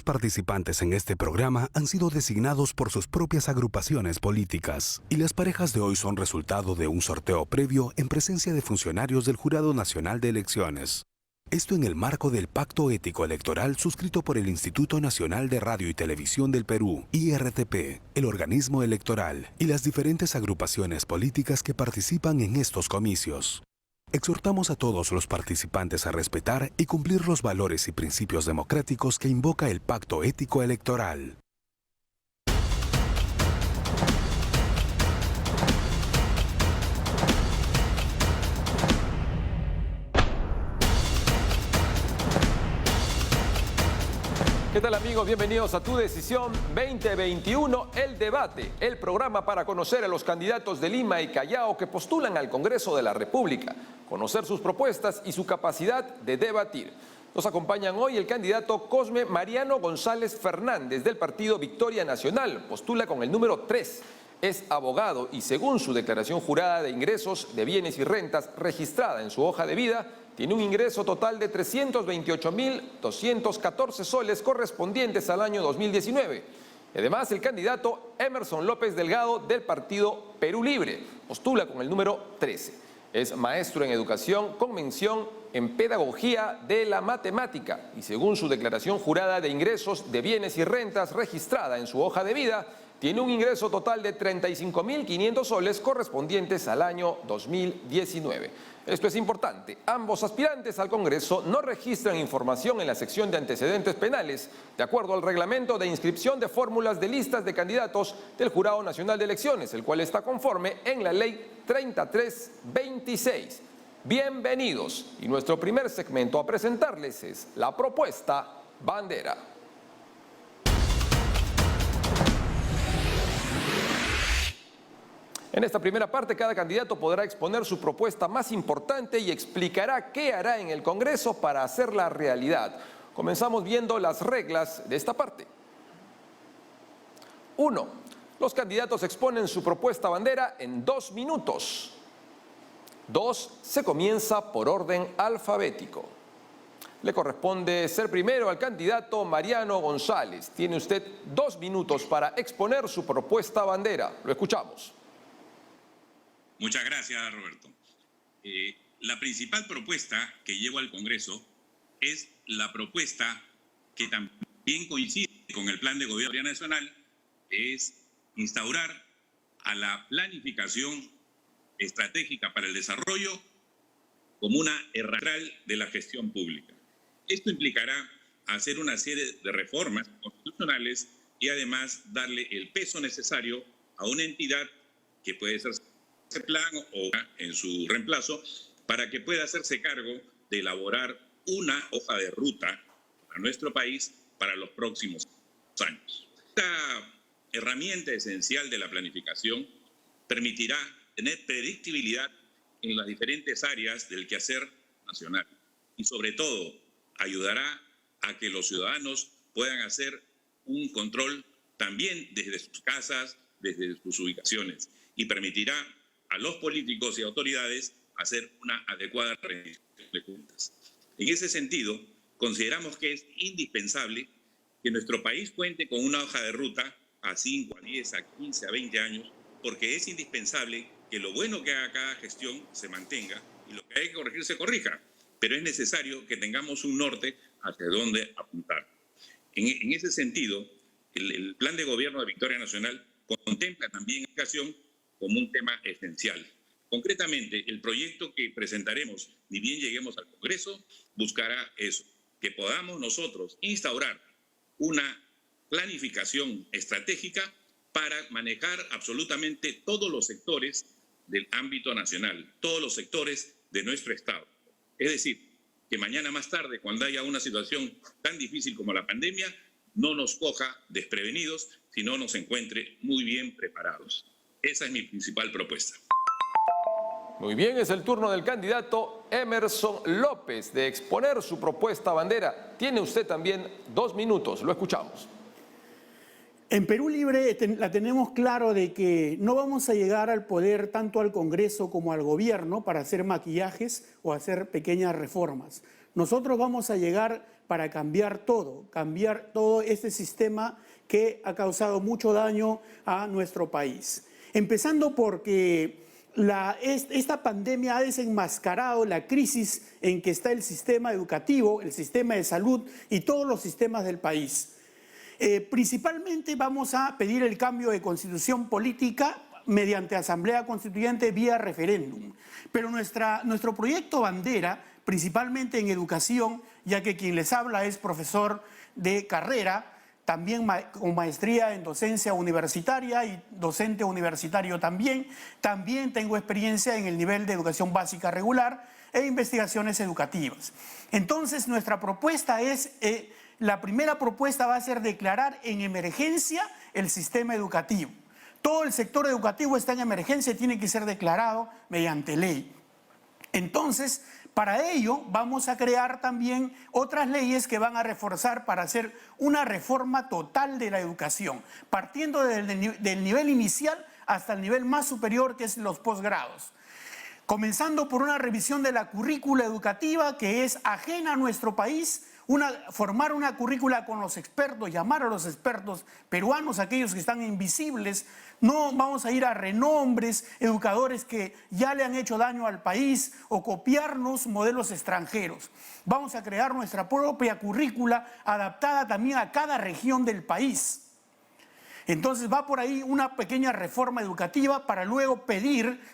participantes en este programa han sido designados por sus propias agrupaciones políticas y las parejas de hoy son resultado de un sorteo previo en presencia de funcionarios del Jurado Nacional de Elecciones. Esto en el marco del Pacto Ético Electoral suscrito por el Instituto Nacional de Radio y Televisión del Perú, IRTP, el organismo electoral y las diferentes agrupaciones políticas que participan en estos comicios. Exhortamos a todos los participantes a respetar y cumplir los valores y principios democráticos que invoca el Pacto Ético Electoral. ¿Qué tal, amigos? Bienvenidos a Tu Decisión 2021, El Debate, el programa para conocer a los candidatos de Lima y Callao que postulan al Congreso de la República, conocer sus propuestas y su capacidad de debatir. Nos acompañan hoy el candidato Cosme Mariano González Fernández del partido Victoria Nacional, postula con el número 3. Es abogado y según su declaración jurada de ingresos de bienes y rentas registrada en su hoja de vida, tiene un ingreso total de 328.214 soles correspondientes al año 2019. Además, el candidato Emerson López Delgado del partido Perú Libre postula con el número 13. Es maestro en educación con mención en pedagogía de la matemática y según su declaración jurada de ingresos de bienes y rentas registrada en su hoja de vida, tiene un ingreso total de 35.500 soles correspondientes al año 2019. Esto es importante. Ambos aspirantes al Congreso no registran información en la sección de antecedentes penales, de acuerdo al reglamento de inscripción de fórmulas de listas de candidatos del Jurado Nacional de Elecciones, el cual está conforme en la Ley 3326. Bienvenidos. Y nuestro primer segmento a presentarles es la propuesta bandera. En esta primera parte, cada candidato podrá exponer su propuesta más importante y explicará qué hará en el Congreso para hacerla realidad. Comenzamos viendo las reglas de esta parte. 1. Los candidatos exponen su propuesta bandera en 2 minutos. 2. Se comienza por orden alfabético. Le corresponde ser primero al candidato Mariano González. Tiene usted 2 minutos para exponer su propuesta bandera. Lo escuchamos. Muchas gracias, Roberto. La principal propuesta que llevo al Congreso es la propuesta que también coincide con el Plan de Gobierno Nacional, es instaurar a la planificación estratégica para el desarrollo como una herramienta de la gestión pública. Esto implicará hacer una serie de reformas constitucionales y además darle el peso necesario a una entidad que puede ser ese plan o en su reemplazo para que pueda hacerse cargo de elaborar una hoja de ruta a nuestro país para los próximos años. Esta herramienta esencial de la planificación permitirá tener predictibilidad en las diferentes áreas del quehacer nacional y sobre todo ayudará a que los ciudadanos puedan hacer un control también desde sus casas, desde sus ubicaciones y permitirá a los políticos y autoridades hacer una adecuada rendición de cuentas. En ese sentido, consideramos que es indispensable que nuestro país cuente con una hoja de ruta a 5, a 10, a 15, a 20 años, porque es indispensable que lo bueno que haga cada gestión se mantenga y lo que hay que corregir se corrija, pero es necesario que tengamos un norte hacia dónde apuntar. En ese sentido, el Plan de Gobierno de Victoria Nacional contempla también educación como un tema esencial. Concretamente, el proyecto que presentaremos, ni bien lleguemos al Congreso, buscará eso, que podamos nosotros instaurar una planificación estratégica para manejar absolutamente todos los sectores del ámbito nacional, todos los sectores de nuestro Estado. Es decir, que mañana más tarde, cuando haya una situación tan difícil como la pandemia, no nos coja desprevenidos, sino nos encuentre muy bien preparados. Esa es mi principal propuesta. Muy bien, es el turno del candidato Emerson López de exponer su propuesta bandera. Tiene usted también 2 minutos, lo escuchamos. En Perú Libre la tenemos claro de que no vamos a llegar al poder tanto al Congreso como al gobierno para hacer maquillajes o hacer pequeñas reformas. nosotros vamos a llegar para cambiar todo este sistema que ha causado mucho daño a nuestro país. Empezando porque esta pandemia ha desenmascarado la crisis en que está el sistema educativo, el sistema de salud y todos los sistemas del país. Principalmente vamos a pedir el cambio de constitución política mediante asamblea constituyente vía referéndum. Pero nuestro proyecto bandera, principalmente en educación, ya que quien les habla es profesor de carrera, también con maestría en docencia universitaria y docente universitario también. También tengo experiencia en el nivel de educación básica regular e investigaciones educativas. Entonces, nuestra propuesta es, la primera propuesta va a ser declarar en emergencia el sistema educativo. Todo el sector educativo está en emergencia y tiene que ser declarado mediante ley. Entonces, para ello vamos a crear también otras leyes que van a reforzar para hacer una reforma total de la educación, partiendo del nivel inicial hasta el nivel más superior, que es los posgrados. Comenzando por una revisión de la currícula educativa que es ajena a nuestro país, formar una currícula con los expertos, llamar a los expertos peruanos, aquellos que están invisibles. No vamos a ir a renombres, educadores que ya le han hecho daño al país o copiarnos modelos extranjeros. Vamos a crear nuestra propia currícula adaptada también a cada región del país. Entonces va por ahí una pequeña reforma educativa para luego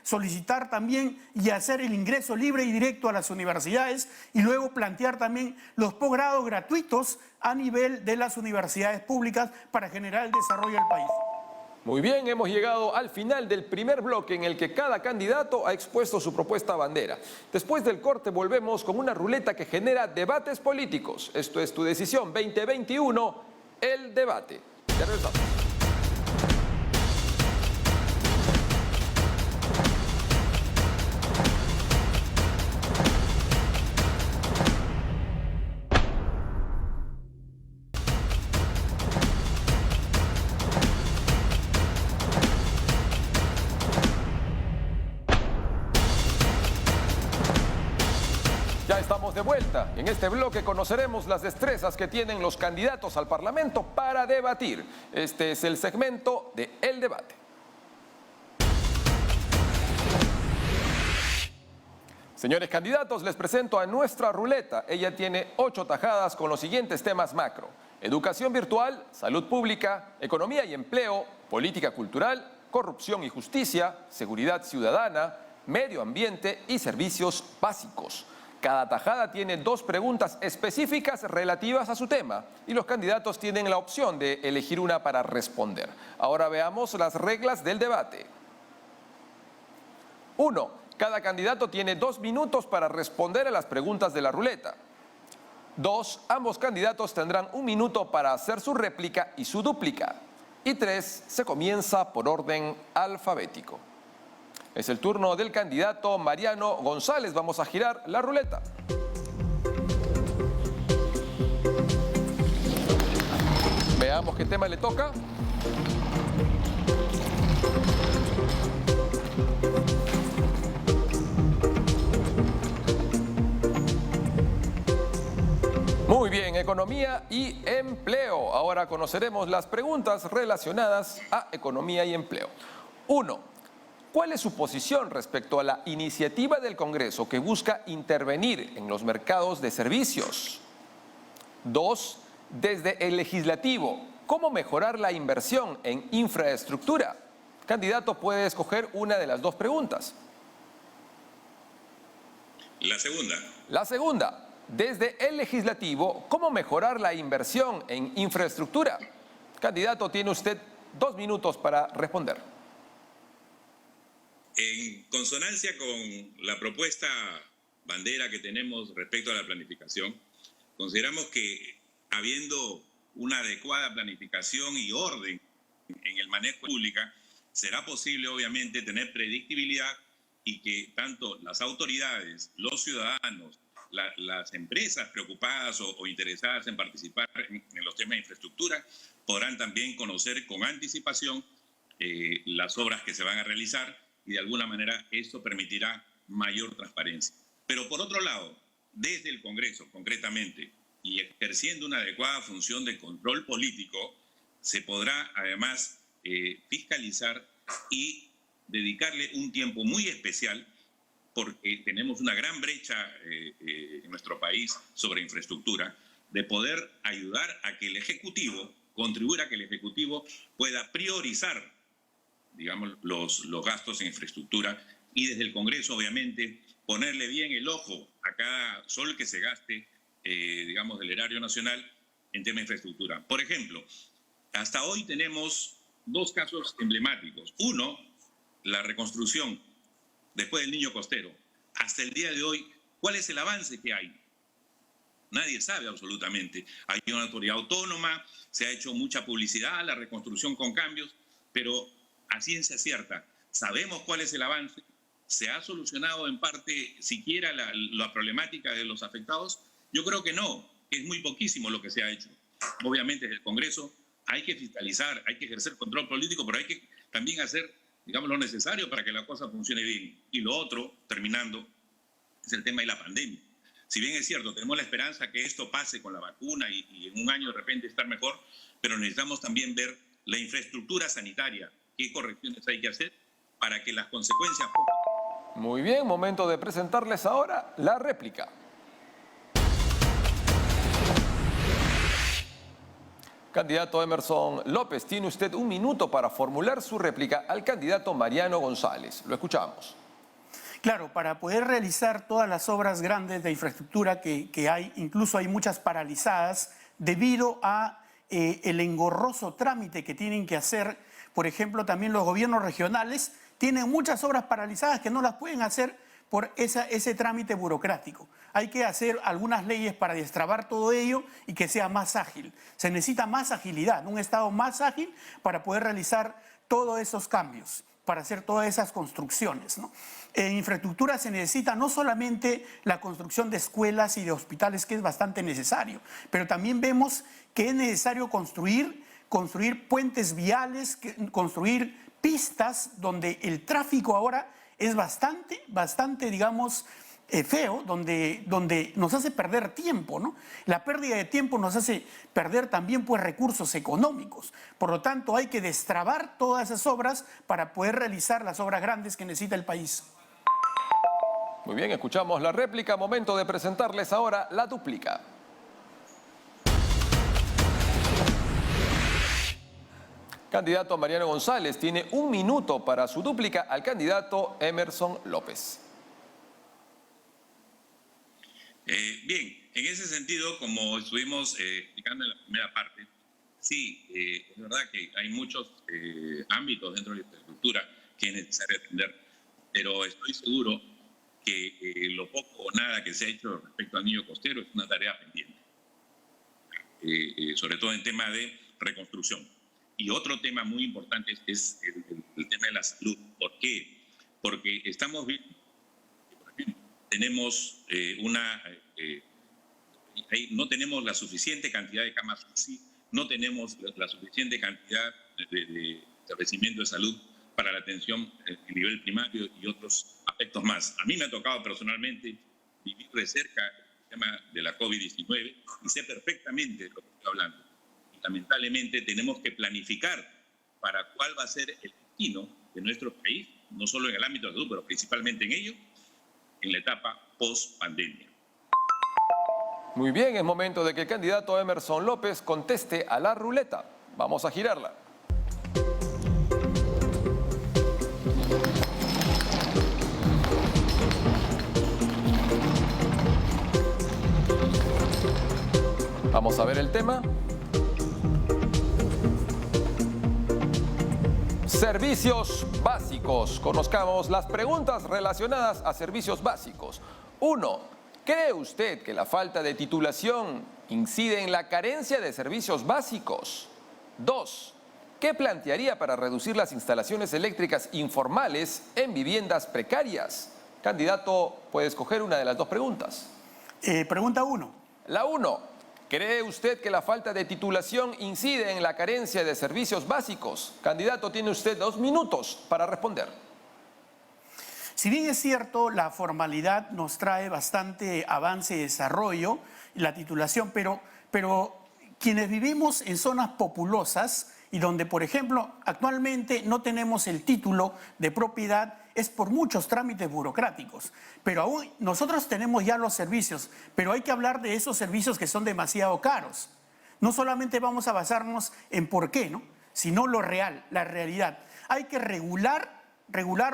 solicitar también y hacer el ingreso libre y directo a las universidades y luego plantear también los posgrados gratuitos a nivel de las universidades públicas para generar el desarrollo del país. Muy bien, hemos llegado al final del primer bloque en el que cada candidato ha expuesto su propuesta bandera. Después del corte volvemos con una ruleta que genera debates políticos. Esto es Tu Decisión 2021, el debate. Ya regresamos. Ya estamos de vuelta. En este bloque conoceremos las destrezas que tienen los candidatos al Parlamento para debatir. Este es el segmento de El Debate. Señores candidatos, les presento a nuestra ruleta. Ella tiene 8 tajadas con los siguientes temas macro: educación virtual, salud pública, economía y empleo, política cultural, corrupción y justicia, seguridad ciudadana, medio ambiente y servicios básicos. Cada tajada tiene 2 preguntas específicas relativas a su tema y los candidatos tienen la opción de elegir una para responder. Ahora veamos las reglas del debate. 1. Cada candidato tiene 2 minutos para responder a las preguntas de la ruleta. 2. Ambos candidatos tendrán 1 minuto para hacer su réplica y su dúplica. Y 3. Se comienza por orden alfabético. Es el turno del candidato Mariano González. Vamos a girar la ruleta. Veamos qué tema le toca. Muy bien, economía y empleo. Ahora conoceremos las preguntas relacionadas a economía y empleo. 1. ¿Cuál es su posición respecto a la iniciativa del Congreso que busca intervenir en los mercados de servicios? 2. Desde el legislativo, ¿cómo mejorar la inversión en infraestructura? El candidato puede escoger una de las 2 preguntas. La segunda. La segunda. Desde el legislativo, ¿cómo mejorar la inversión en infraestructura? Candidato, tiene usted 2 minutos para responder. En consonancia con la propuesta bandera que tenemos respecto a la planificación, consideramos que habiendo una adecuada planificación y orden en el manejo público, será posible obviamente tener predictibilidad y que tanto las autoridades, los ciudadanos, las empresas preocupadas o interesadas en participar en los temas de infraestructura podrán también conocer con anticipación las obras que se van a realizar y de alguna manera esto permitirá mayor transparencia. Pero por otro lado, desde el Congreso, concretamente, y ejerciendo una adecuada función de control político, se podrá además fiscalizar y dedicarle un tiempo muy especial, porque tenemos una gran brecha en nuestro país sobre infraestructura, de poder ayudar a que el Ejecutivo, contribuir a que el Ejecutivo pueda priorizar, digamos, los gastos en infraestructura, y desde el Congreso, obviamente, ponerle bien el ojo a cada sol que se gaste, digamos, del erario nacional en tema de infraestructura. Por ejemplo, hasta hoy tenemos dos casos emblemáticos. Uno, la reconstrucción después del Niño Costero. Hasta el día de hoy, ¿cuál es el avance que hay? Nadie sabe absolutamente. Hay una autoridad autónoma, se ha hecho mucha publicidad a la reconstrucción con cambios, pero a ciencia cierta, ¿sabemos cuál es el avance? ¿Se ha solucionado en parte siquiera la problemática de los afectados? Yo creo que no, que es muy poquísimo lo que se ha hecho. Obviamente desde el Congreso hay que fiscalizar, hay que ejercer control político, pero hay que también hacer, digamos, lo necesario para que la cosa funcione bien. Y lo otro, terminando, es el tema de la pandemia. Si bien es cierto, tenemos la esperanza que esto pase con la vacuna y en un año de repente estar mejor, pero necesitamos también ver la infraestructura sanitaria, qué correcciones hay que hacer para que las consecuencias... Muy bien, momento de presentarles ahora la réplica. Candidato Emerson López, tiene usted un minuto para formular su réplica al candidato Mariano González. Lo escuchamos. Claro, para poder realizar todas las obras grandes de infraestructura que hay, incluso hay muchas paralizadas debido a el engorroso trámite que tienen que hacer. Por ejemplo, también los gobiernos regionales tienen muchas obras paralizadas que no las pueden hacer por ese trámite burocrático. Hay que hacer algunas leyes para destrabar todo ello y que sea más ágil. Se necesita más agilidad, un Estado más ágil para poder realizar todos esos cambios, para hacer todas esas construcciones, ¿no? En infraestructura se necesita no solamente la construcción de escuelas y de hospitales, que es bastante necesario, pero también vemos que es necesario construir puentes viales, construir pistas donde el tráfico ahora es bastante, digamos, feo, donde nos hace perder tiempo, ¿no? La pérdida de tiempo nos hace perder también, pues, recursos económicos. Por lo tanto, hay que destrabar todas esas obras para poder realizar las obras grandes que necesita el país. Muy bien, escuchamos la réplica. Momento de presentarles ahora la dúplica. Candidato Mariano González tiene un minuto para su dúplica al candidato Emerson López. Bien, en ese sentido, como estuvimos explicando en la primera parte, sí, es verdad que hay muchos ámbitos dentro de la infraestructura que es necesario atender, pero estoy seguro que lo poco o nada que se ha hecho respecto al Niño Costero es una tarea pendiente, sobre todo en tema de reconstrucción. Y otro tema muy importante es el tema de la salud. ¿Por qué? Porque estamos viendo que, por ejemplo, tenemos no tenemos la suficiente cantidad de camas UCI, no tenemos la suficiente cantidad de establecimientos de salud para la atención a nivel primario y otros aspectos más. A mí me ha tocado personalmente vivir de cerca el tema de la COVID-19 y sé perfectamente de lo que estoy hablando. Lamentablemente tenemos que planificar para cuál va a ser el destino de nuestro país, no solo en el ámbito de salud, pero principalmente en ello, en la etapa post-pandemia. Muy bien, es momento de que el candidato Emerson López conteste a la ruleta. Vamos a girarla. Vamos a ver el tema. Servicios básicos. Conozcamos las preguntas relacionadas a servicios básicos. 1. ¿Cree usted que la falta de titulación incide en la carencia de servicios básicos? 2. ¿Qué plantearía para reducir las instalaciones eléctricas informales en viviendas precarias? Candidato, puede escoger una de las dos preguntas. Pregunta 1. La 1. ¿Cree usted que la falta de titulación incide en la carencia de servicios básicos? Candidato, tiene usted 2 minutos para responder. Si bien es cierto, la formalidad nos trae bastante avance y desarrollo, la titulación, pero quienes vivimos en zonas populosas y donde, por ejemplo, actualmente no tenemos el título de propiedad, es por muchos trámites burocráticos. Pero aún nosotros tenemos ya los servicios, pero hay que hablar de esos servicios que son demasiado caros. No solamente vamos a basarnos en por qué, ¿no?, sino lo real, la realidad. Hay que regular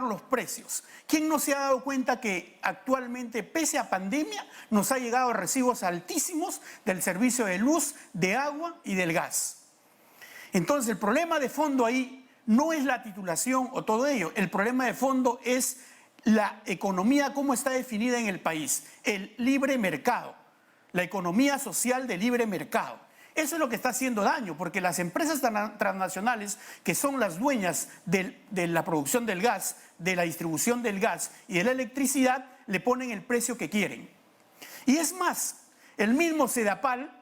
los precios. ¿Quién no se ha dado cuenta que actualmente, pese a pandemia, nos ha llegado recibos altísimos del servicio de luz, de agua y del gas? Entonces, el problema de fondo ahí no es la titulación o todo ello. El problema de fondo es la economía, cómo está definida en el país. El libre mercado, la economía social de libre mercado. Eso es lo que está haciendo daño, porque las empresas transnacionales, que son las dueñas de la producción del gas, de la distribución del gas y de la electricidad, le ponen el precio que quieren. Y es más, el mismo Sedapal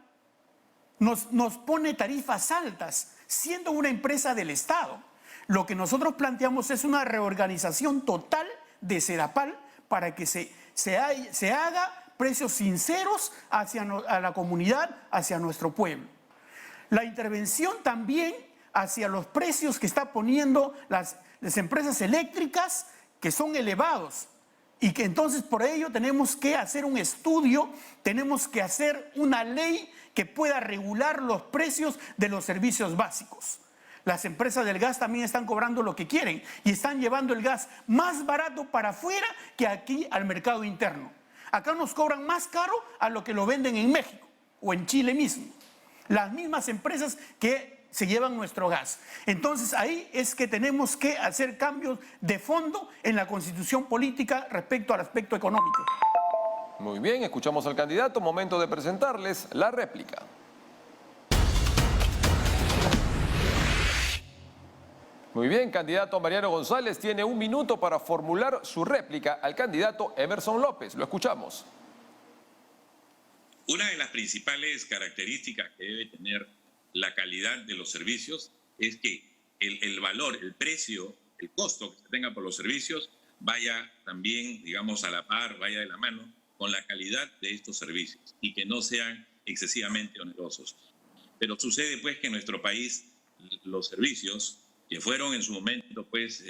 nos pone tarifas altas, siendo una empresa del Estado. Lo que nosotros planteamos es una reorganización total de Sedapal para que se haga precios sinceros a la comunidad, hacia nuestro pueblo. La intervención también hacia los precios que están poniendo las empresas eléctricas, que son elevados, y que entonces por ello tenemos que hacer un estudio, tenemos que hacer una ley que pueda regular los precios de los servicios básicos. Las empresas del gas también están cobrando lo que quieren y están llevando el gas más barato para afuera que aquí al mercado interno. Acá nos cobran más caro a lo que lo venden en México o en Chile mismo. Las mismas empresas que se llevan nuestro gas. Entonces ahí es que tenemos que hacer cambios de fondo en la constitución política respecto al aspecto económico. Muy bien, escuchamos al candidato. Momento de presentarles la réplica. Muy bien, candidato Mariano González tiene 1 minuto para formular su réplica al candidato Emerson López. Lo escuchamos. Una de las principales características que debe tener la calidad de los servicios es que el valor, el precio, el costo que se tenga por los servicios vaya también, digamos, a la par, vaya de la mano con la calidad de estos servicios y que no sean excesivamente onerosos. Pero sucede pues que en nuestro país los servicios que fueron en su momento pues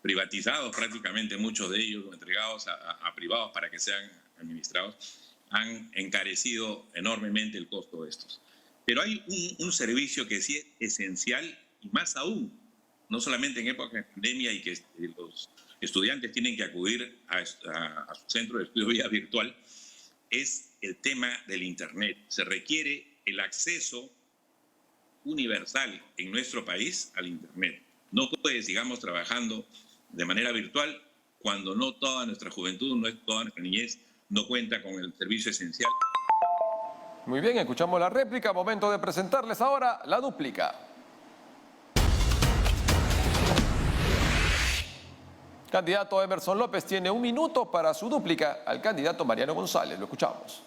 privatizados prácticamente, muchos de ellos entregados a privados para que sean administrados, han encarecido enormemente el costo de estos. Pero hay un servicio que sí es esencial y más aún, no solamente en época de pandemia y que los estudiantes tienen que acudir a su centro de estudio vía virtual, es el tema del Internet. Se requiere el acceso universal en nuestro país al Internet. No puedes, digamos, trabajando de manera virtual cuando no toda nuestra juventud, no toda nuestra niñez no cuenta con el servicio esencial. Muy bien, escuchamos la réplica. Momento de presentarles ahora la dúplica. Candidato Emerson López tiene 1 minuto para su dúplica al candidato Mariano González. Lo escuchamos.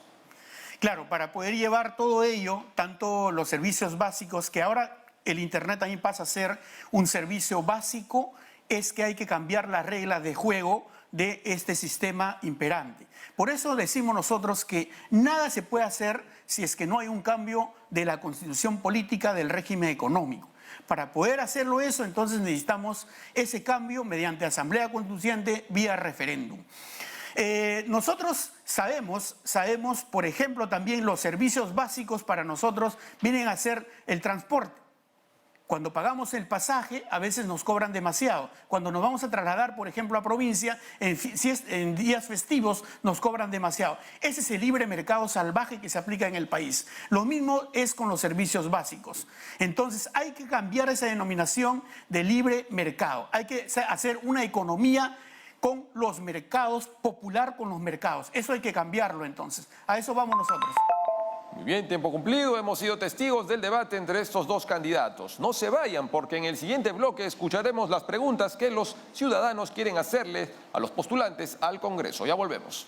Claro, para poder llevar todo ello, tanto los servicios básicos, que ahora el Internet también pasa a ser un servicio básico, es que hay que cambiar las reglas de juego de este sistema imperante. Por eso decimos nosotros que nada se puede hacer si es que no hay un cambio de la constitución política del régimen económico. Para poder hacerlo eso, entonces necesitamos ese cambio mediante asamblea constituyente vía referéndum. Nosotros sabemos, por ejemplo, también los servicios básicos para nosotros vienen a ser el transporte. Cuando pagamos el pasaje, a veces nos cobran demasiado. Cuando nos vamos a trasladar, por ejemplo, a provincia, si es en días festivos, nos cobran demasiado. Ese es el libre mercado salvaje que se aplica en el país. Lo mismo es con los servicios básicos. Entonces, hay que cambiar esa denominación de libre mercado. Hay que hacer una economía con los mercados, popular con los mercados. Eso hay que cambiarlo entonces. A eso vamos nosotros. Muy bien, tiempo cumplido. Hemos sido testigos del debate entre estos dos candidatos. No se vayan porque en el siguiente bloque escucharemos las preguntas que los ciudadanos quieren hacerle a los postulantes al Congreso. Ya volvemos.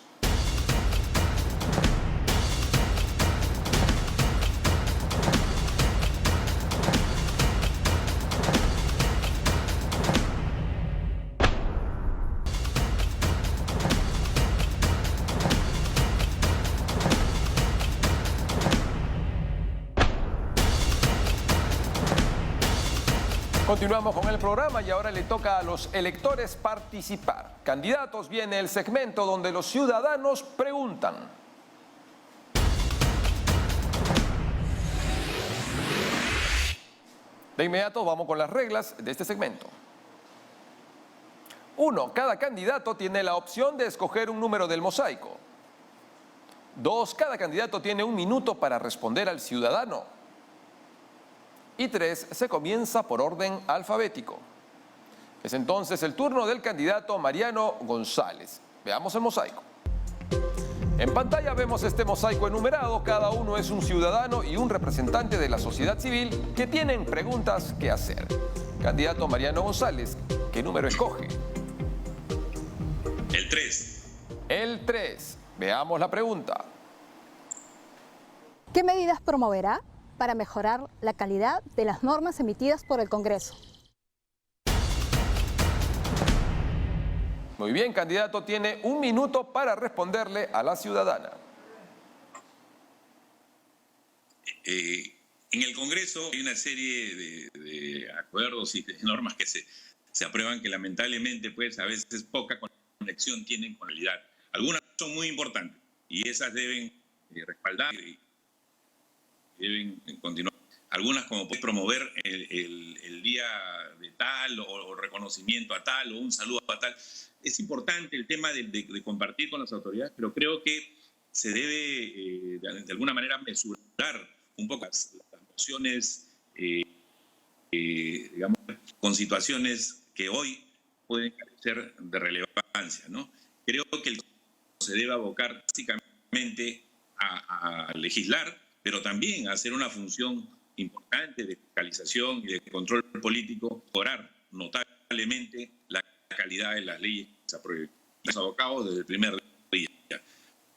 Continuamos con el programa y ahora le toca a los electores participar. Candidatos, viene el segmento donde los ciudadanos preguntan. De inmediato vamos con las reglas de este segmento. 1. Cada candidato tiene la opción de escoger un número del mosaico. 2. Cada candidato tiene 1 minuto para responder al ciudadano. Y 3. Se comienza por orden alfabético. Es entonces el turno del candidato Mariano González. Veamos el mosaico. En pantalla vemos este mosaico enumerado. Cada uno es un ciudadano y un representante de la sociedad civil que tienen preguntas que hacer. Candidato Mariano González, ¿qué número escoge? El 3. El 3. Veamos la pregunta. ¿Qué medidas promoverá para mejorar la calidad de las normas emitidas por el Congreso? Muy bien, candidato, tiene 1 minuto para responderle a la ciudadana. En el Congreso hay una serie de acuerdos y de normas que se aprueban que lamentablemente pues a veces poca conexión tienen con la realidad. Algunas son muy importantes y esas deben respaldar y deben continuar. Algunas como promover el día de tal o reconocimiento a tal o un saludo a tal. Es importante el tema de compartir con las autoridades, pero creo que se debe de alguna manera mesurar un poco las mociones, digamos, con situaciones que hoy pueden carecer de relevancia, ¿no? Creo que el se debe abocar básicamente a legislar, pero también a hacer una función importante de fiscalización y de control político, mejorar notablemente la calidad de las leyes que se aprueben. Los abocados desde el primer día.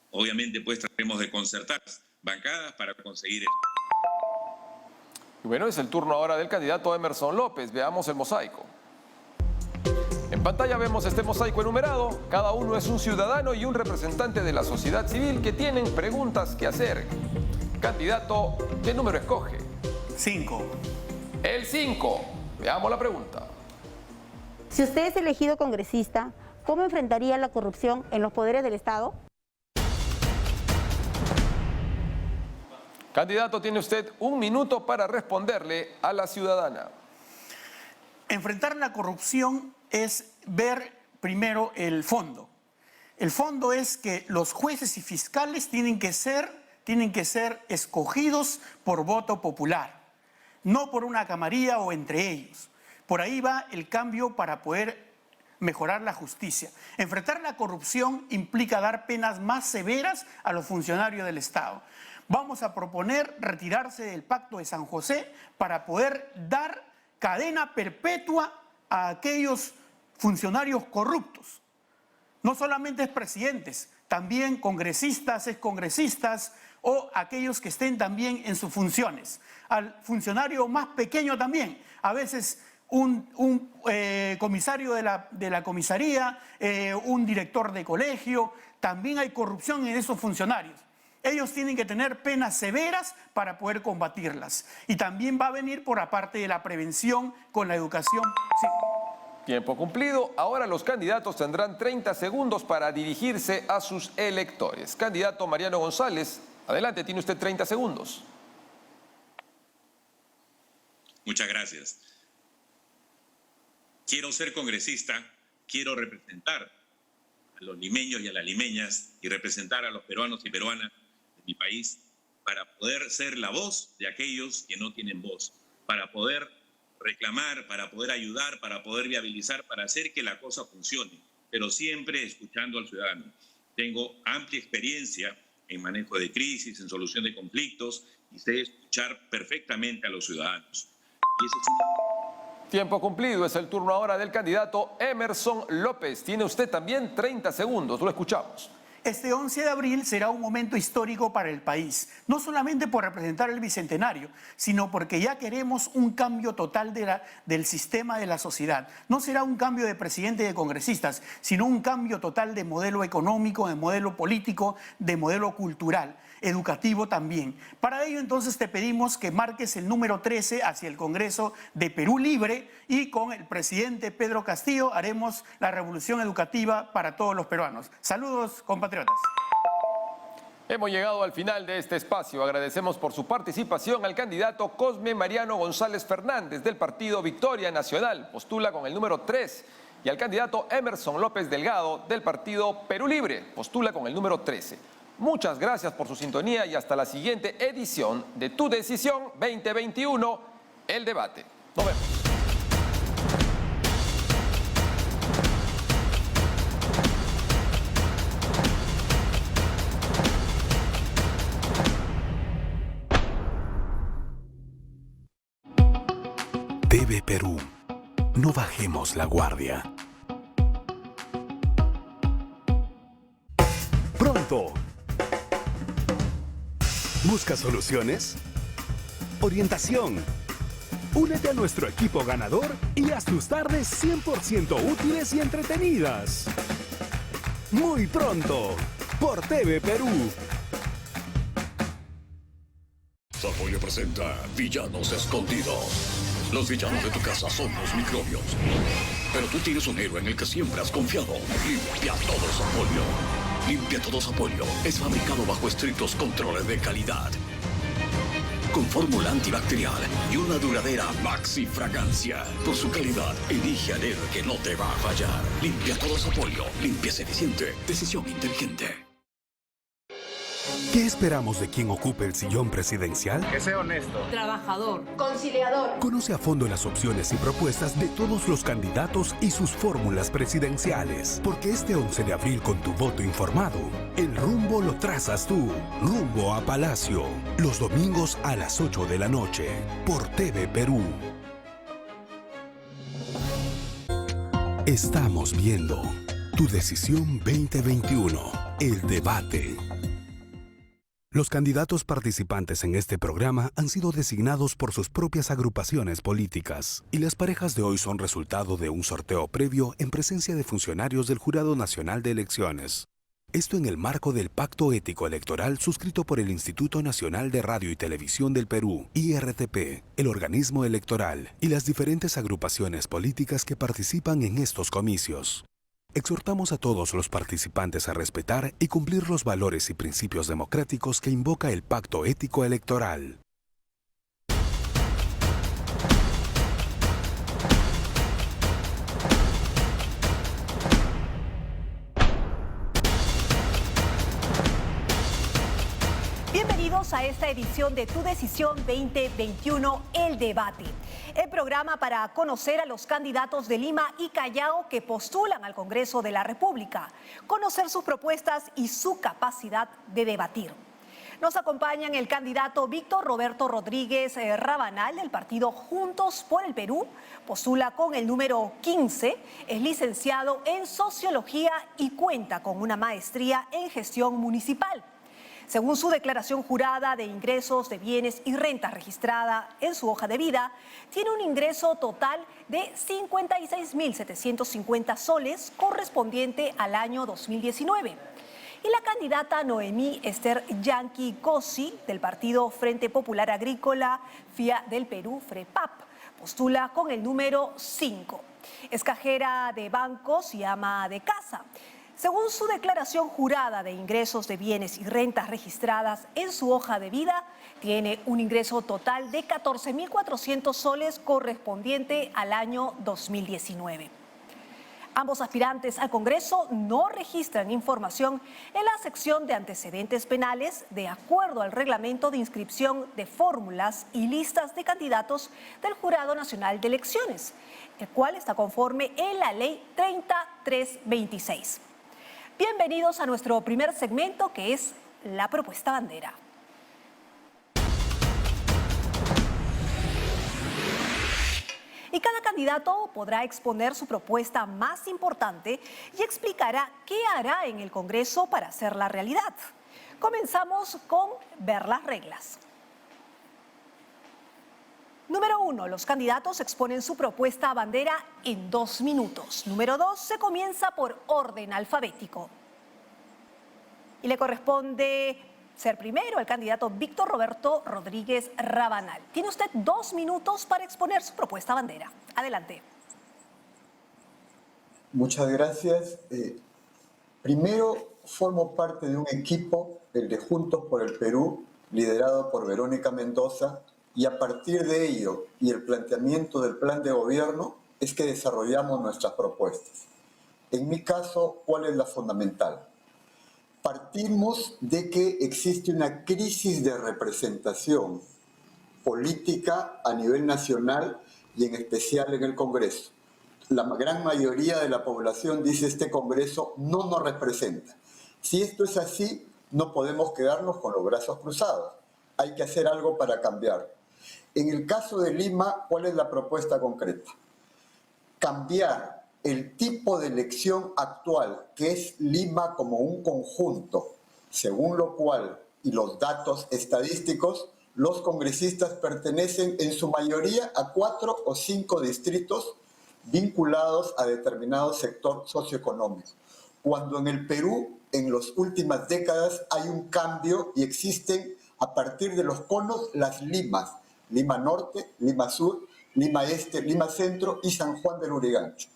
Obviamente, pues trataremos de concertar bancadas para conseguir esto. Y bueno, es el turno ahora del candidato Emerson López. Veamos el mosaico. En pantalla vemos este mosaico enumerado. Cada uno es un ciudadano y un representante de la sociedad civil que tienen preguntas que hacer. Candidato, ¿qué número escoge? 5. El 5. Veamos la pregunta. Si usted es elegido congresista, ¿cómo enfrentaría la corrupción en los poderes del Estado? Candidato, tiene usted 1 minuto para responderle a la ciudadana. Enfrentar la corrupción es ver primero el fondo. El fondo es que los jueces y fiscales tienen que ser escogidos por voto popular, no por una camarilla o entre ellos. Por ahí va el cambio para poder mejorar la justicia. Enfrentar la corrupción implica dar penas más severas a los funcionarios del Estado. Vamos a proponer retirarse del Pacto de San José para poder dar cadena perpetua a aquellos funcionarios corruptos. No solamente presidentes, también congresistas, excongresistas o aquellos que estén también en sus funciones. Al funcionario más pequeño también, a veces un comisario de la comisaría, un director de colegio, también hay corrupción en esos funcionarios. Ellos tienen que tener penas severas para poder combatirlas. Y también va a venir por aparte de la prevención con la educación. Sí. Tiempo cumplido. Ahora los candidatos tendrán 30 segundos para dirigirse a sus electores. Candidato Mariano González, adelante, tiene usted 30 segundos. Muchas gracias. Quiero ser congresista, quiero representar a los limeños y a las limeñas y representar a los peruanos y peruanas de mi país para poder ser la voz de aquellos que no tienen voz, para poder reclamar, para poder ayudar, para poder viabilizar, para hacer que la cosa funcione, pero siempre escuchando al ciudadano. Tengo amplia experiencia en manejo de crisis, en solución de conflictos y sé escuchar perfectamente a los ciudadanos. Y ese es Tiempo cumplido. Es el turno ahora del candidato Emerson López. Tiene usted también 30 segundos. Lo escuchamos. Este 11 de abril será un momento histórico para el país, no solamente por representar el Bicentenario, sino porque ya queremos un cambio total del sistema de la sociedad. No será un cambio de presidente y de congresistas, sino un cambio total de modelo económico, de modelo político, de modelo cultural. educativo también. Para ello entonces te pedimos que marques el número 13 hacia el Congreso de Perú Libre y con el presidente Pedro Castillo haremos la revolución educativa para todos los peruanos. Saludos, compatriotas. Hemos llegado al final de este espacio. Agradecemos por su participación al candidato Cosme Mariano González Fernández del partido Victoria Nacional, postula con el número 3, y al candidato Emerson López Delgado del partido Perú Libre, postula con el número 13. Muchas gracias por su sintonía y hasta la siguiente edición de Tu Decisión 2021, El Debate. Nos vemos. TV Perú. No bajemos la guardia. Pronto. ¿Busca soluciones? Orientación. Únete a nuestro equipo ganador y haz tus tardes 100% útiles y entretenidas. Muy pronto, por TV Perú. Zapolio presenta Villanos Escondidos. Los villanos de tu casa son los microbios. Pero tú tienes un héroe en el que siempre has confiado. Limpia Todo Zapolio. Limpia Todo Zapolio es fabricado bajo estrictos controles de calidad. Con fórmula antibacterial y una duradera maxi fragancia. Por su calidad, elige al héroe que no te va a fallar. Limpia Todo Zapolio. Limpieza eficiente. Decisión inteligente. ¿Qué esperamos de quien ocupe el sillón presidencial? Que sea honesto, trabajador, conciliador. Conoce a fondo las opciones y propuestas de todos los candidatos y sus fórmulas presidenciales. Porque este 11 de abril, con tu voto informado, el rumbo lo trazas tú. Rumbo a Palacio. Los domingos a las 8 de la noche. Por TV Perú. Estamos viendo Tu Decisión 2021. El Debate. Los candidatos participantes en este programa han sido designados por sus propias agrupaciones políticas y las parejas de hoy son resultado de un sorteo previo en presencia de funcionarios del Jurado Nacional de Elecciones. Esto en el marco del Pacto Ético Electoral suscrito por el Instituto Nacional de Radio y Televisión del Perú, IRTP, el organismo electoral y las diferentes agrupaciones políticas que participan en estos comicios. Exhortamos a todos los participantes a respetar y cumplir los valores y principios democráticos que invoca el Pacto Ético Electoral. Bienvenidos a esta edición de Tu Decisión 2021, El Debate. El programa para conocer a los candidatos de Lima y Callao que postulan al Congreso de la República, conocer sus propuestas y su capacidad de debatir. Nos acompañan el candidato Víctor Roberto Rodríguez Rabanal del partido Juntos por el Perú, postula con el número 15, es licenciado en Sociología y cuenta con una maestría en Gestión Municipal. Según su declaración jurada de ingresos de bienes y rentas registrada en su hoja de vida, tiene un ingreso total de 56.750 soles correspondiente al año 2019. Y la candidata Noemí Esther Yanqui Cosi, del partido Frente Popular Agrícola FIA del Perú, FREPAP, postula con el número 5. Es cajera de bancos y ama de casa. Según su declaración jurada de ingresos de bienes y rentas registradas en su hoja de vida, tiene un ingreso total de 14.400 soles correspondiente al año 2019. Ambos aspirantes al Congreso no registran información en la sección de antecedentes penales de acuerdo al reglamento de inscripción de fórmulas y listas de candidatos del Jurado Nacional de Elecciones, el cual está conforme en la Ley 3326. Bienvenidos a nuestro primer segmento, que es la propuesta bandera. Y cada candidato podrá exponer su propuesta más importante y explicará qué hará en el Congreso para hacerla realidad. Comenzamos con ver las reglas. Número 1, los candidatos exponen su propuesta bandera en 2 minutos. Número 2, se comienza por orden alfabético. Y le corresponde ser primero el candidato Víctor Roberto Rodríguez Rabanal. Tiene usted 2 minutos para exponer su propuesta bandera. Adelante. Muchas gracias. Primero, formo parte de un equipo, el de Juntos por el Perú, liderado por Verónica Mendoza, y a partir de ello y el planteamiento del plan de gobierno es que desarrollamos nuestras propuestas. En mi caso, ¿cuál es la fundamental? Partimos de que existe una crisis de representación política a nivel nacional y en especial en el Congreso. La gran mayoría de la población dice este Congreso no nos representa. Si esto es así, no podemos quedarnos con los brazos cruzados. Hay que hacer algo para cambiar. En el caso de Lima, ¿cuál es la propuesta concreta? Cambiar el tipo de elección actual, que es Lima como un conjunto, según lo cual, y los datos estadísticos, los congresistas pertenecen en su mayoría a 4 o 5 distritos vinculados a determinado sector socioeconómico. Cuando en el Perú, en las últimas décadas, hay un cambio y existen, a partir de los conos, las Limas. Lima Norte, Lima Sur, Lima Este, Lima Centro y San Juan del Lurigancho.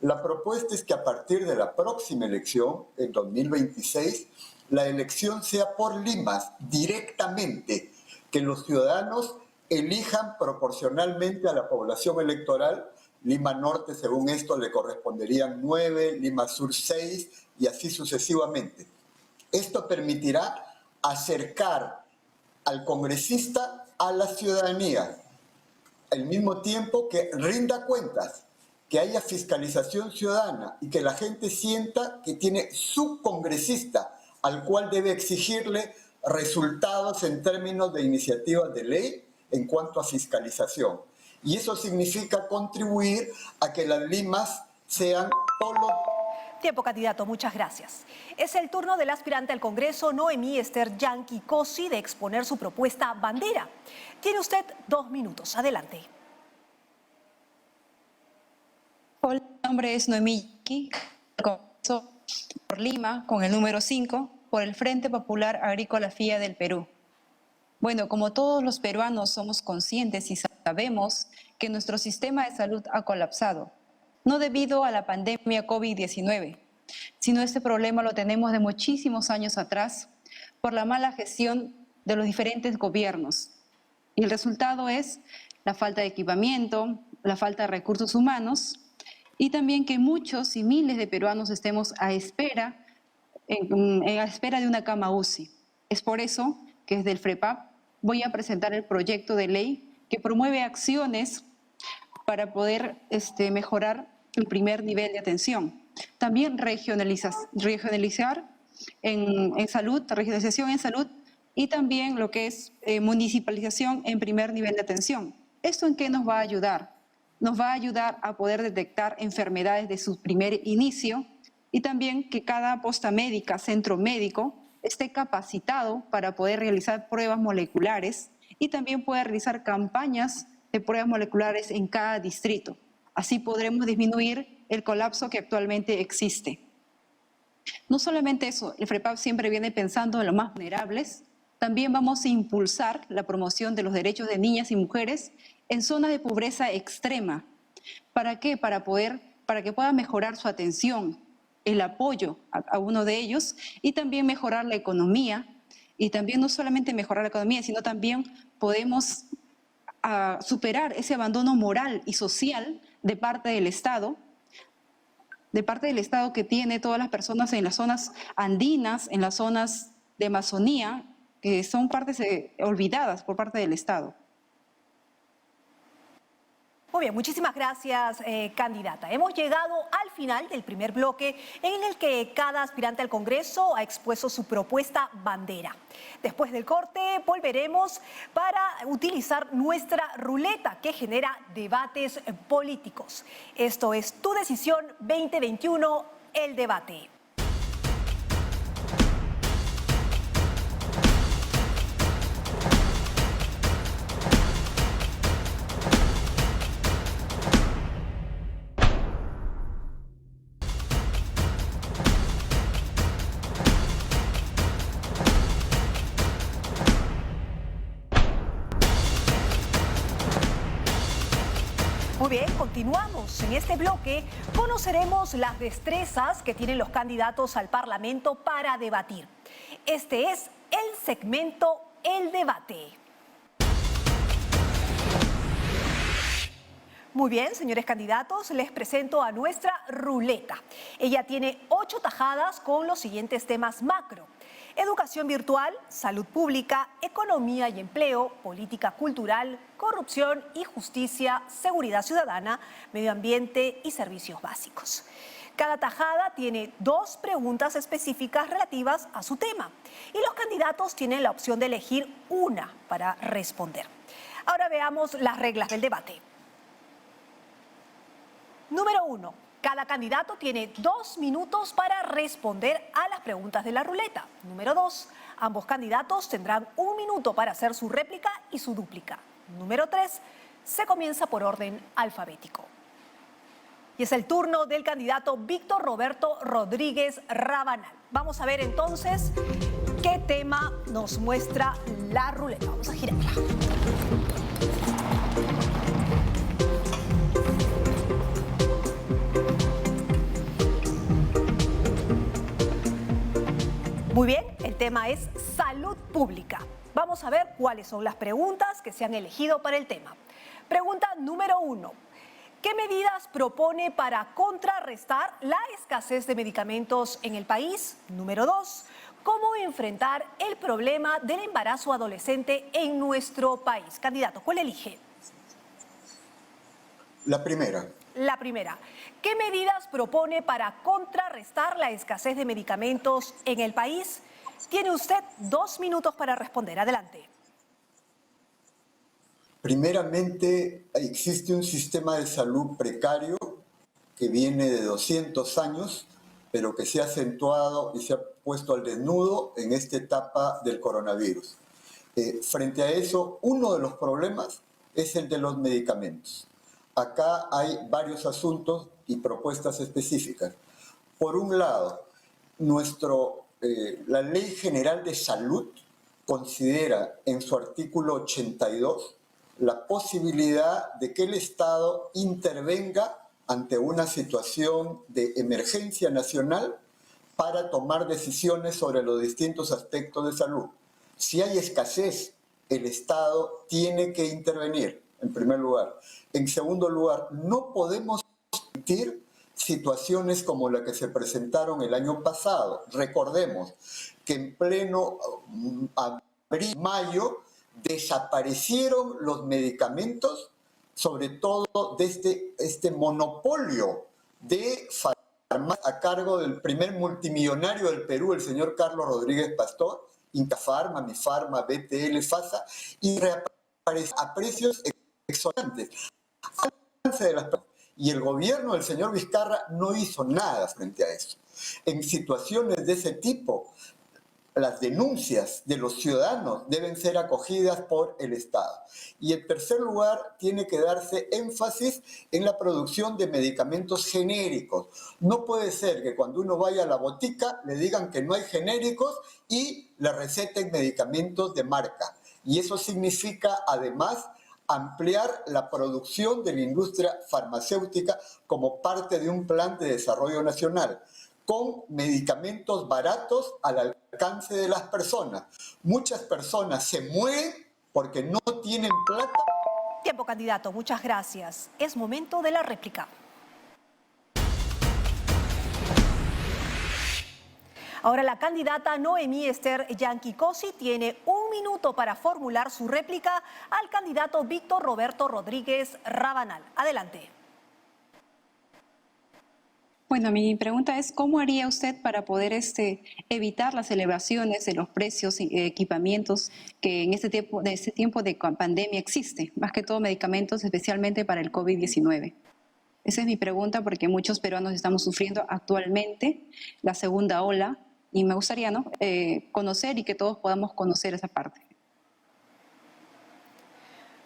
La propuesta es que a partir de la próxima elección, en 2026, la elección sea por limas directamente, que los ciudadanos elijan proporcionalmente a la población electoral. Lima Norte, según esto, le corresponderían 9, Lima Sur 6 y así sucesivamente. Esto permitirá acercar al congresista a la ciudadanía, al mismo tiempo que rinda cuentas, que haya fiscalización ciudadana y que la gente sienta que tiene su congresista al cual debe exigirle resultados en términos de iniciativas de ley en cuanto a fiscalización. Y eso significa contribuir a que las limas sean solo... Tiempo, candidato. Muchas gracias. Es el turno del aspirante al Congreso, Noemí Esther Yanqui Cosi, de exponer su propuesta bandera. Tiene usted 2 minutos. Adelante. Hola, mi nombre es Noemí Yanqui, por Lima, con el número 5, por el Frente Popular Agrícola FIA del Perú. Bueno, como todos los peruanos somos conscientes y sabemos que nuestro sistema de salud ha colapsado, no debido a la pandemia COVID-19, sino este problema lo tenemos de muchísimos años atrás por la mala gestión de los diferentes gobiernos. Y el resultado es la falta de equipamiento, la falta de recursos humanos y también que muchos y miles de peruanos estemos a espera de una cama UCI. Es por eso que desde el FREPAP voy a presentar el proyecto de ley que promueve acciones para poder mejorar el primer nivel de atención. También regionalizar en salud, regionalización en salud y también lo que es municipalización en primer nivel de atención. ¿Esto en qué nos va a ayudar? Nos va a ayudar a poder detectar enfermedades de su primer inicio y también que cada posta médica, centro médico, esté capacitado para poder realizar pruebas moleculares y también pueda realizar campañas de pruebas moleculares en cada distrito. Así podremos disminuir el colapso que actualmente existe. No solamente eso, el FREPAP siempre viene pensando en los más vulnerables. También vamos a impulsar la promoción de los derechos de niñas y mujeres en zonas de pobreza extrema. ¿Para qué? Para que pueda mejorar su atención, el apoyo a uno de ellos y también mejorar la economía. Y también no solamente mejorar la economía, sino también podemos superar ese abandono moral y social de parte del Estado que tiene todas las personas en las zonas andinas, en las zonas de Amazonía, que son partes olvidadas por parte del Estado. Muy bien, muchísimas gracias, candidata. Hemos llegado al final del primer bloque en el que cada aspirante al Congreso ha expuesto su propuesta bandera. Después del corte volveremos para utilizar nuestra ruleta que genera debates políticos. Esto es Tu Decisión 2021, el debate. Muy bien, continuamos. En este bloque conoceremos las destrezas que tienen los candidatos al Parlamento para debatir. Este es el segmento El Debate. Muy bien, señores candidatos, les presento a nuestra ruleta. Ella tiene 8 tajadas con los siguientes temas macro: educación virtual, salud pública, economía y empleo, política cultural, corrupción y justicia, seguridad ciudadana, medio ambiente y servicios básicos. Cada tajada tiene 2 preguntas específicas relativas a su tema y los candidatos tienen la opción de elegir una para responder. Ahora veamos las reglas del debate. Número 1. Cada candidato tiene 2 minutos para responder a las preguntas de la ruleta. Número 2. Ambos candidatos tendrán 1 minuto para hacer su réplica y su dúplica. Número 3. Se comienza por orden alfabético. Y es el turno del candidato Víctor Roberto Rodríguez Rabanal. Vamos a ver entonces qué tema nos muestra la ruleta. Vamos a girarla. Muy bien, el tema es salud pública. Vamos a ver cuáles son las preguntas que se han elegido para el tema. Pregunta número 1. ¿Qué medidas propone para contrarrestar la escasez de medicamentos en el país? Número 2. ¿Cómo enfrentar el problema del embarazo adolescente en nuestro país? Candidato, ¿cuál elige? La primera. La primera. ¿Qué medidas propone para contrarrestar la escasez de medicamentos en el país? Tiene usted 2 minutos para responder. Adelante. Primeramente, existe un sistema de salud precario que viene de 200 años, pero que se ha acentuado y se ha puesto al desnudo en esta etapa del coronavirus. Frente a eso, uno de los problemas es el de los medicamentos. Acá hay varios asuntos y propuestas específicas. Por un lado, la Ley General de Salud considera en su artículo 82 la posibilidad de que el Estado intervenga ante una situación de emergencia nacional para tomar decisiones sobre los distintos aspectos de salud. Si hay escasez, el Estado tiene que intervenir, en primer lugar. En segundo lugar, no podemos permitir situaciones como la que se presentaron el año pasado. Recordemos que en pleno abril, mayo, desaparecieron los medicamentos, sobre todo de este monopolio de farmacia a cargo del primer multimillonario del Perú, el señor Carlos Rodríguez Pastor, Incafarma, Mifarma, BTL, FASA, y reaparece a precios exorbitantes. Y el gobierno del señor Vizcarra no hizo nada frente a eso. En situaciones de ese tipo, las denuncias de los ciudadanos deben ser acogidas por el Estado. Y en tercer lugar, tiene que darse énfasis en la producción de medicamentos genéricos. No puede ser que cuando uno vaya a la botica le digan que no hay genéricos y le receten medicamentos de marca. Y eso significa, además, ampliar la producción de la industria farmacéutica como parte de un plan de desarrollo nacional, con medicamentos baratos al alcance de las personas. Muchas personas se mueren porque no tienen plata. Tiempo, candidato. Muchas gracias. Es momento de la réplica. Ahora la candidata Noemí Esther Yanqui Cosi tiene 1 minuto para formular su réplica al candidato Víctor Roberto Rodríguez Rabanal. Adelante. Bueno, mi pregunta es, ¿cómo haría usted para poder evitar las elevaciones de los precios y equipamientos que en este tiempo de pandemia existe? Más que todo medicamentos, especialmente para el COVID-19. Esa es mi pregunta, porque muchos peruanos estamos sufriendo actualmente la segunda ola y me gustaría conocer y que todos podamos conocer esa parte.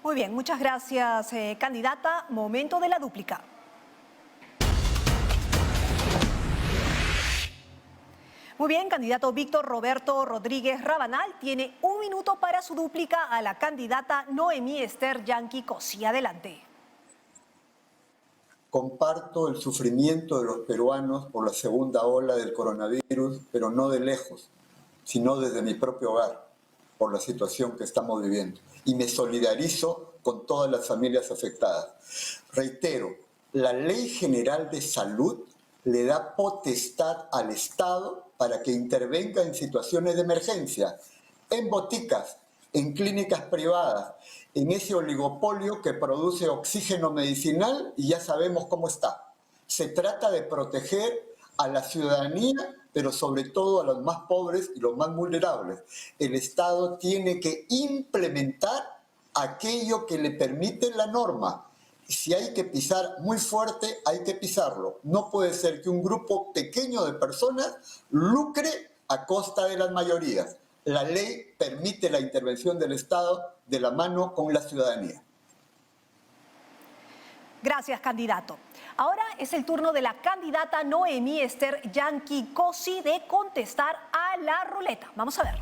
Muy bien, muchas gracias, candidata. Momento de la dúplica. Muy bien, candidato Víctor Roberto Rodríguez Rabanal tiene 1 minuto para su dúplica a la candidata Noemí Esther Yanqui Cosi. Adelante. comparto el sufrimiento de los peruanos por la segunda ola del coronavirus, pero no de lejos, sino desde mi propio hogar, por la situación que estamos viviendo. Y me solidarizo con todas las familias afectadas. Reitero, la Ley General de Salud le da potestad al Estado para que intervenga en situaciones de emergencia, en boticas, en clínicas privadas, en ese oligopolio que produce oxígeno medicinal y ya sabemos cómo está. Se trata de proteger a la ciudadanía, pero sobre todo a los más pobres y los más vulnerables. El Estado tiene que implementar aquello que le permite la norma. Si hay que pisar muy fuerte, hay que pisarlo. No puede ser que un grupo pequeño de personas lucre a costa de las mayorías. La ley permite la intervención del Estado de la mano con la ciudadanía. Gracias, candidato. Ahora es el turno de la candidata Noemí Esther Yanqui Cosi de contestar a la ruleta. Vamos a ver.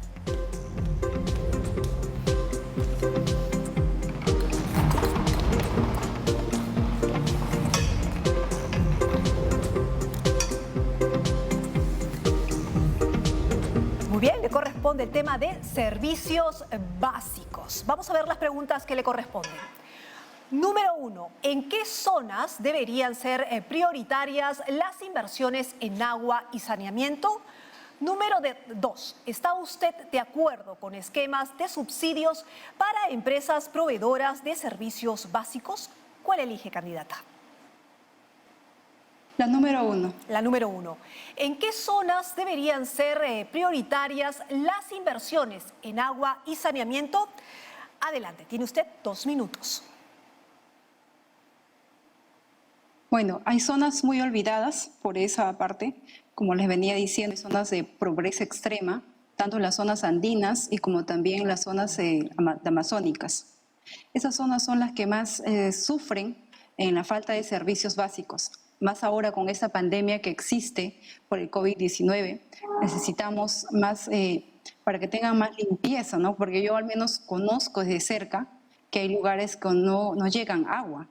Muy bien, le corresponde el tema de servicios básicos. Vamos a ver las preguntas que le corresponden. Número 1, ¿en qué zonas deberían ser prioritarias las inversiones en agua y saneamiento? Número 2, ¿está usted de acuerdo con esquemas de subsidios para empresas proveedoras de servicios básicos? ¿Cuál elige, candidata? La número 1. La número 1. ¿En qué zonas deberían ser prioritarias las inversiones en agua y saneamiento? Adelante, tiene usted 2 minutos. Bueno, hay zonas muy olvidadas por esa parte, como les venía diciendo, hay zonas de pobreza extrema, tanto en las zonas andinas y como también en las zonas amazónicas. Esas zonas son las que más sufren en la falta de servicios básicos. Más ahora con esta pandemia que existe por el COVID-19, necesitamos más, para que tengan más limpieza, ¿no? Porque yo al menos conozco desde cerca que hay lugares que no llegan agua.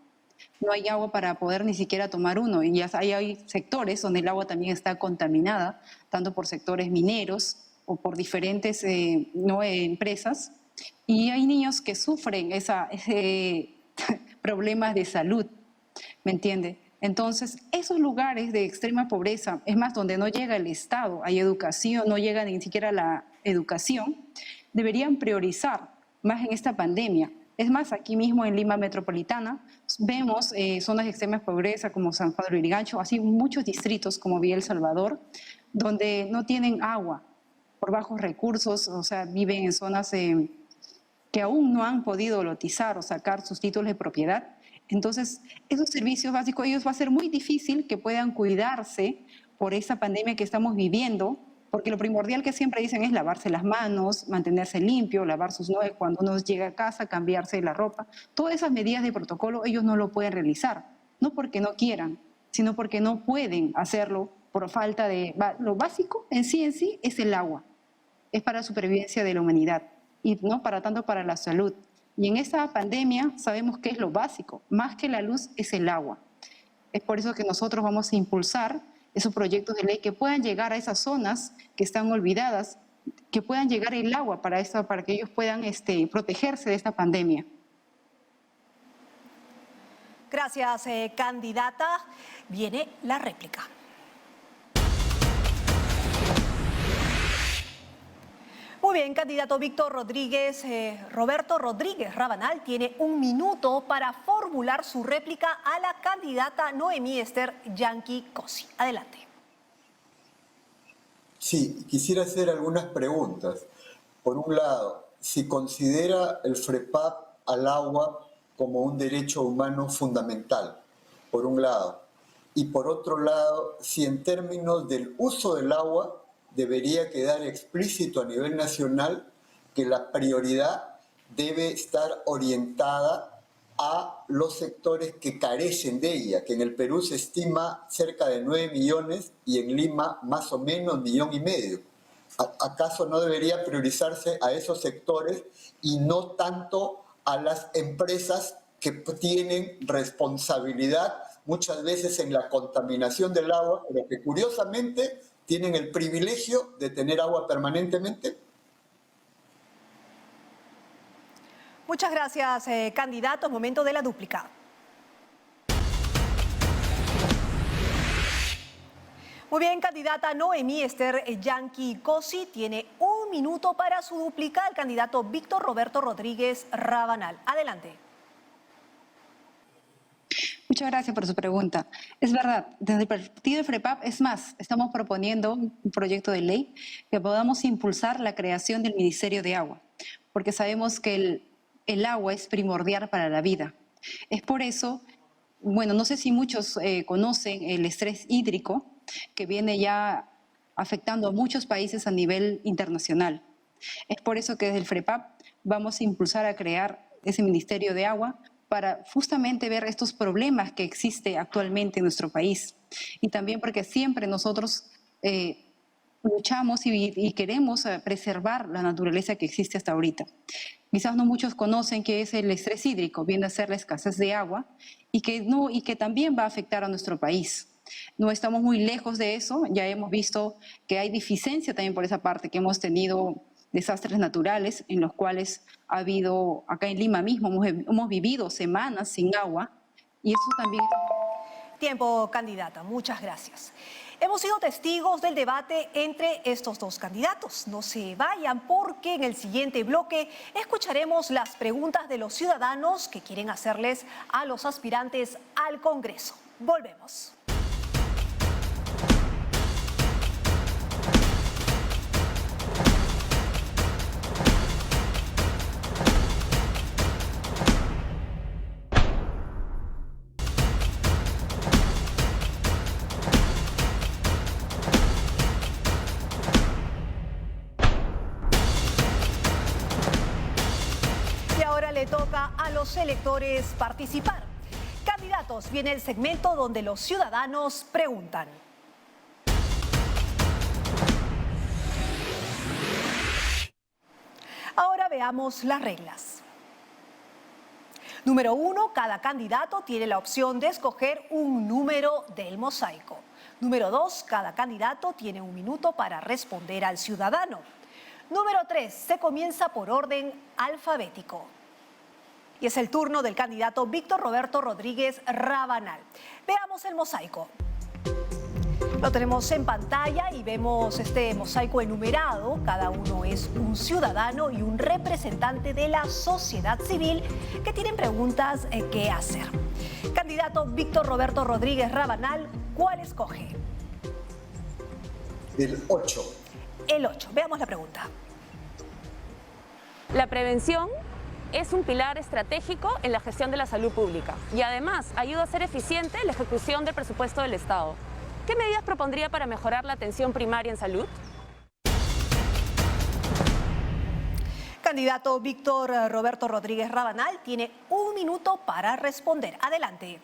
No hay agua para poder ni siquiera tomar uno. Y ya hay sectores donde el agua también está contaminada, tanto por sectores mineros o por diferentes empresas. Y hay niños que sufren problemas de salud, ¿me entiende? Entonces, esos lugares de extrema pobreza, es más, donde no llega el Estado, hay educación, no llega ni siquiera la educación, deberían priorizar más en esta pandemia. Es más, aquí mismo en Lima Metropolitana vemos zonas de extrema pobreza como San Juan de Lurigancho, así muchos distritos como Villa El Salvador, donde no tienen agua por bajos recursos, o sea, viven en zonas que aún no han podido lotizar o sacar sus títulos de propiedad. Entonces, esos servicios básicos, ellos va a ser muy difícil que puedan cuidarse por esa pandemia que estamos viviendo, porque lo primordial que siempre dicen es lavarse las manos, mantenerse limpio, lavar sus manos cuando uno llega a casa, cambiarse la ropa. Todas esas medidas de protocolo ellos no lo pueden realizar, no porque no quieran, sino porque no pueden hacerlo por falta de... Lo básico en sí es el agua, es para la supervivencia de la humanidad y no para tanto para la salud. Y en esta pandemia sabemos que es lo básico, más que la luz es el agua. Es por eso que nosotros vamos a impulsar esos proyectos de ley que puedan llegar a esas zonas que están olvidadas, que puedan llegar el agua para que ellos puedan protegerse de esta pandemia. Gracias, candidata. Viene la réplica. Muy bien, candidato Víctor Rodríguez, Roberto Rodríguez Rabanal tiene 1 minuto para formular su réplica a la candidata Noemí Esther Yanqui Cosi. Adelante. Sí, quisiera hacer algunas preguntas. Por un lado, si considera el FREPAP al agua como un derecho humano fundamental, por un lado. Y por otro lado, si en términos del uso del agua, debería quedar explícito a nivel nacional que la prioridad debe estar orientada a los sectores que carecen de ella, que en el Perú se estima cerca de 9 millones y en Lima más o menos 1,5 millones. ¿Acaso no debería priorizarse a esos sectores y no tanto a las empresas que tienen responsabilidad muchas veces en la contaminación del agua, pero que curiosamente tienen el privilegio de tener agua permanentemente? Muchas gracias, candidato. Es momento de la dúplica. Muy bien, candidata Noemí Esther Yanqui Cosi tiene 1 minuto para su dúplica. El candidato Víctor Roberto Rodríguez Rabanal. Adelante. Muchas gracias por su pregunta. Es verdad, desde el partido de FREPAP, es más, estamos proponiendo un proyecto de ley que podamos impulsar la creación del Ministerio de Agua, porque sabemos que el agua es primordial para la vida. Es por eso, bueno, no sé si muchos conocen el estrés hídrico, que viene ya afectando a muchos países a nivel internacional. Es por eso que desde el FREPAP vamos a impulsar a crear ese Ministerio de Agua para justamente ver estos problemas que existen actualmente en nuestro país. Y también porque siempre nosotros luchamos y queremos preservar la naturaleza que existe hasta ahorita. Quizás no muchos conocen qué es el estrés hídrico, viene a ser la escasez de agua y que también va a afectar a nuestro país. No estamos muy lejos de eso, ya hemos visto que hay deficiencia también por esa parte, que hemos tenido desastres naturales en los cuales ha habido, acá en Lima mismo, hemos vivido semanas sin agua y eso también... Tiempo, candidata. Muchas gracias. Hemos sido testigos del debate entre estos dos candidatos. No se vayan porque en el siguiente bloque escucharemos las preguntas de los ciudadanos que quieren hacerles a los aspirantes al Congreso. Volvemos. Le toca a los electores participar. Candidatos, viene el segmento donde los ciudadanos preguntan. Ahora veamos las reglas. Número 1, cada candidato tiene la opción de escoger un número del mosaico. Número 2, cada candidato tiene 1 minuto para responder al ciudadano. Número 3, se comienza por orden alfabético. Y es el turno del candidato Víctor Roberto Rodríguez Rabanal. Veamos el mosaico. Lo tenemos en pantalla y vemos este mosaico enumerado. Cada uno es un ciudadano y un representante de la sociedad civil que tienen preguntas que hacer. Candidato Víctor Roberto Rodríguez Rabanal, ¿cuál escoge? El 8. El 8. Veamos la pregunta. La prevención es un pilar estratégico en la gestión de la salud pública y además ayuda a ser eficiente la ejecución del presupuesto del Estado. ¿Qué medidas propondría para mejorar la atención primaria en salud? Candidato Víctor Roberto Rodríguez Rabanal tiene 1 minuto para responder. Adelante.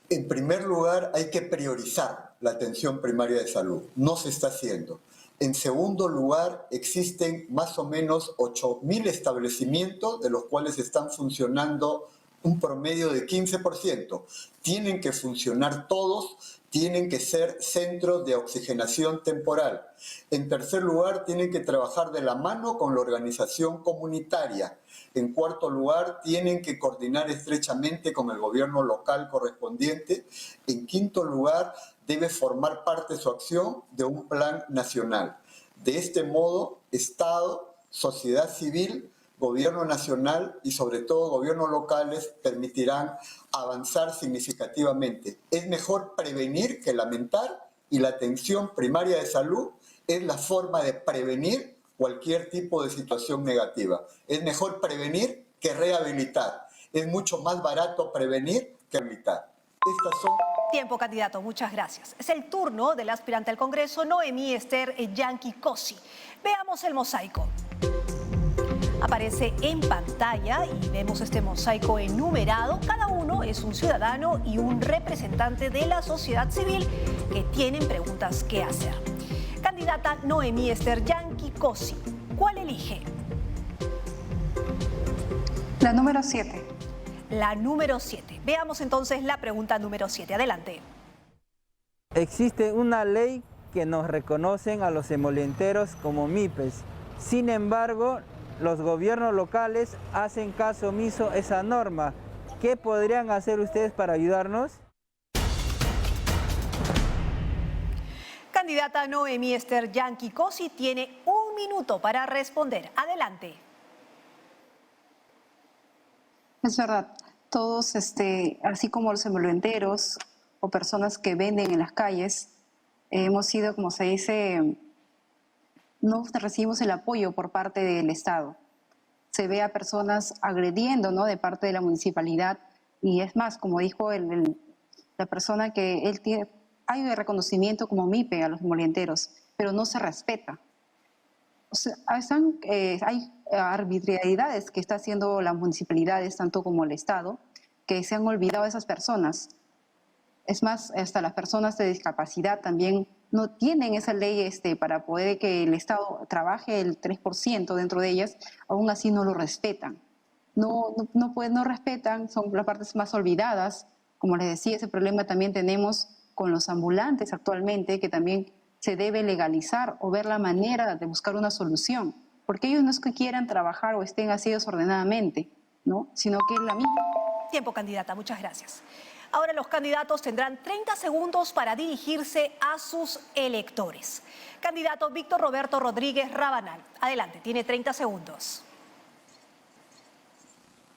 En primer lugar, hay que priorizar la atención primaria de salud. No se está haciendo. En segundo lugar, existen más o menos 8.000 establecimientos, de los cuales están funcionando un promedio de 15%. Tienen que funcionar todos, tienen que ser centros de oxigenación temporal. En tercer lugar, tienen que trabajar de la mano con la organización comunitaria. En cuarto lugar, tienen que coordinar estrechamente con el gobierno local correspondiente. En quinto lugar, debe formar parte de su acción de un plan nacional. De este modo, Estado, sociedad civil, gobierno nacional y sobre todo gobiernos locales permitirán avanzar significativamente. Es mejor prevenir que lamentar y la atención primaria de salud es la forma de prevenir cualquier tipo de situación negativa. Es mejor prevenir que rehabilitar. Es mucho más barato prevenir que rehabilitar. Estas son... Tiempo, candidato. Muchas gracias. Es el turno del aspirante al Congreso, Noemí Esther Yanqui Cosi. Veamos el mosaico. Aparece en pantalla y vemos este mosaico enumerado. Cada uno es un ciudadano y un representante de la sociedad civil que tienen preguntas que hacer. Candidata Noemí Esther Yanqui Cosi, ¿cuál elige? La número 7. La número 7. Veamos entonces la pregunta número 7. Adelante. Existe una ley que nos reconocen a los emolienteros como MIPES. Sin embargo, los gobiernos locales hacen caso omiso a esa norma. ¿Qué podrían hacer ustedes para ayudarnos? Candidata Noemí Esther Yanqui Cosi tiene 1 minuto para responder. Adelante. Es verdad, todos, así como los emolienteros o personas que venden en las calles, hemos sido, como se dice, no recibimos el apoyo por parte del Estado. Se ve a personas agrediendo, ¿no?, de parte de la municipalidad, y es más, como dijo la persona, que él tiene, hay un reconocimiento como MIPE a los emolienteros, pero no se respeta. O sea, hay arbitrariedades que está haciendo las municipalidades, tanto como el Estado, que se han olvidado de esas personas. Es más, hasta las personas de discapacidad también no tienen esa ley para poder que el Estado trabaje el 3% dentro de ellas, aún así no lo respetan. No respetan, son las partes más olvidadas. Como les decía, ese problema también tenemos con los ambulantes actualmente, que también se debe legalizar o ver la manera de buscar una solución, porque ellos no es que quieran trabajar o estén así desordenadamente, ¿no?, sino que es la misma. Tiempo, candidata, muchas gracias. Ahora los candidatos tendrán 30 segundos para dirigirse a sus electores. Candidato Víctor Roberto Rodríguez Rabanal, adelante, tiene 30 segundos.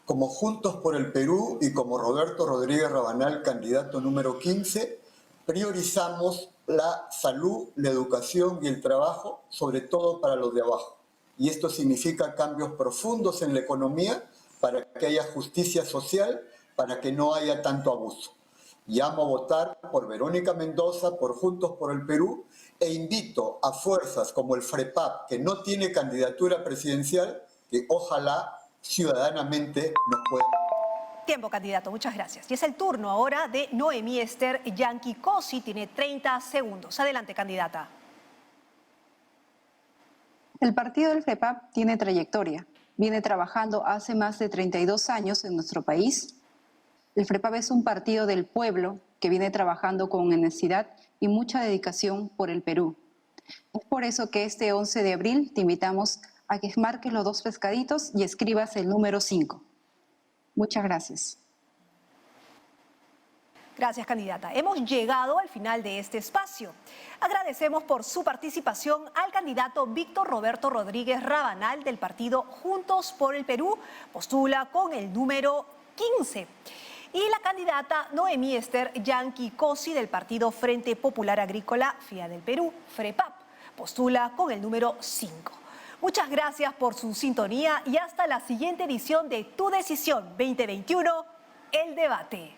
Como Juntos por el Perú y como Roberto Rodríguez Rabanal, candidato número 15, priorizamos la salud, la educación y el trabajo, sobre todo para los de abajo. Y esto significa cambios profundos en la economía para que haya justicia social, para que no haya tanto abuso. Llamo a votar por Verónica Mendoza, por Juntos por el Perú, e invito a fuerzas como el FREPAP, que no tiene candidatura presidencial, que ojalá ciudadanamente nos pueda. Tiempo, candidato, muchas gracias. Y es el turno ahora de Noemí Esther Yanqui Cosi, tiene 30 segundos. Adelante, candidata. El partido del FREPAP tiene trayectoria. Viene trabajando hace más de 32 años en nuestro país. El FREPAP es un partido del pueblo que viene trabajando con honestidad y mucha dedicación por el Perú. Es por eso que este 11 de abril te invitamos a que marques los 2 pescaditos y escribas el número 5. Muchas gracias. Gracias, candidata. Hemos llegado al final de este espacio. Agradecemos por su participación al candidato Víctor Roberto Rodríguez Rabanal del partido Juntos por el Perú. Postula con el número 15. Y la candidata Noemí Esther Yanqui Cosi del partido Frente Popular Agrícola FIA del Perú, FREPAP. Postula con el número 5. Muchas gracias por su sintonía y hasta la siguiente edición de Tu Decisión 2021, El Debate.